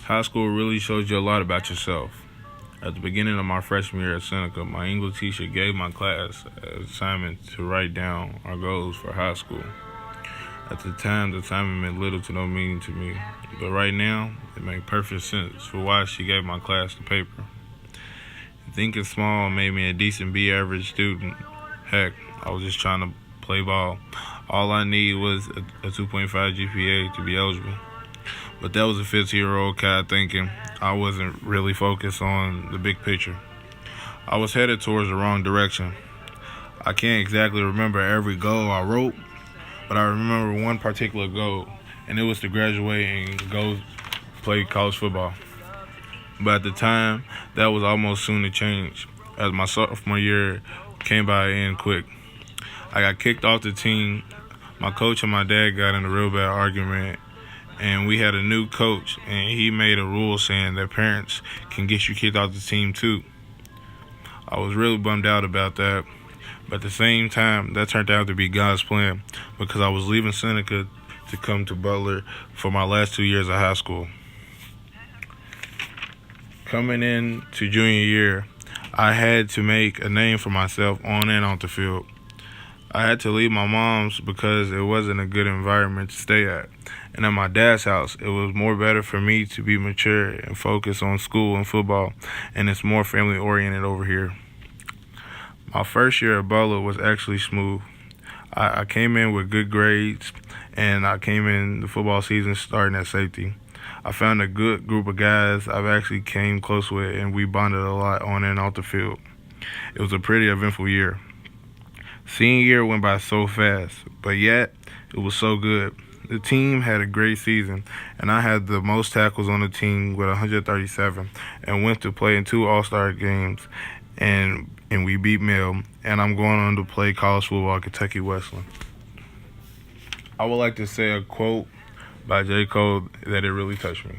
High school really shows you a lot about yourself. At the beginning of my freshman year at Seneca, my English teacher gave my class an assignment to write down our goals for high school. At the time, the assignment meant little to no meaning to me, but right now, it made perfect sense for why she gave my class the paper. Thinking small made me a decent B-average student. Heck, I was just trying to play ball. All I need was a 2.5 GPA to be eligible. But that was a 15-year-old cat thinking I wasn't really focused on the big picture. I was headed towards the wrong direction. I can't exactly remember every goal I wrote, but I remember one particular goal, and it was to graduate and go play college football. But at the time, that was almost soon to change, as my sophomore year came by and quick. I got kicked off the team. My coach and my dad got in a real bad argument, and we had a new coach, and he made a rule saying that parents can get you kicked off the team too. I was really bummed out about that, but at the same time, that turned out to be God's plan because I was leaving Seneca to come to Butler for my last 2 years of high school. Coming in to junior year, I had to make a name for myself on and off the field. I had to leave my mom's because it wasn't a good environment to stay at. And at my dad's house, it was more better for me to be mature and focus on school and football, and it's more family-oriented over here. My first year at Butler was actually smooth. I came in with good grades, and I came in the football season starting at safety. I found a good group of guys I've actually came close with, and we bonded a lot on and off the field. It was a pretty eventful year. Senior year went by so fast, but yet it was so good. The team had a great season, and I had the most tackles on the team with 137, and went to play in 2 All-Star games, and we beat Mill, and I'm going on to play college football at Kentucky Wesleyan. I would like to say a quote by J. Cole that it really touched me.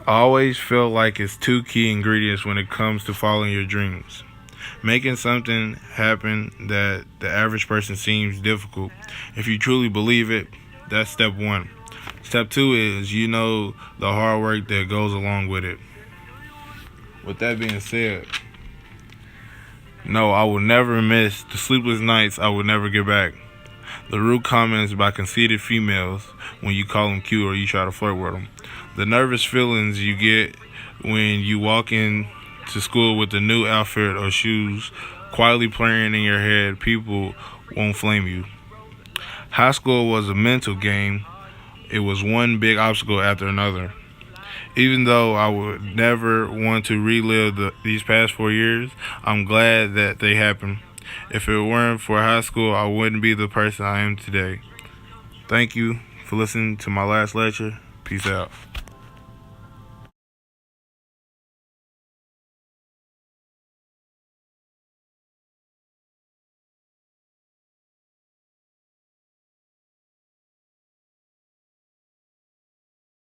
I always feel like it's 2 key ingredients when it comes to following your dreams. Making something happen that the average person seems difficult. If you truly believe it, that's step 1. Step 2 is the hard work that goes along with it. With that being said, no, I will never miss the sleepless nights I will never get back. The rude comments by conceited females when you call them cute or you try to flirt with them. The nervous feelings you get when you walk in to school with a new outfit or shoes, quietly playing in your head, people won't flame you. High school was a mental game. It was one big obstacle after another. Even though I would never want to relive these past 4 years, I'm glad that they happened. If it weren't for high school, I wouldn't be the person I am today. Thank you for listening to my last lecture. Peace out.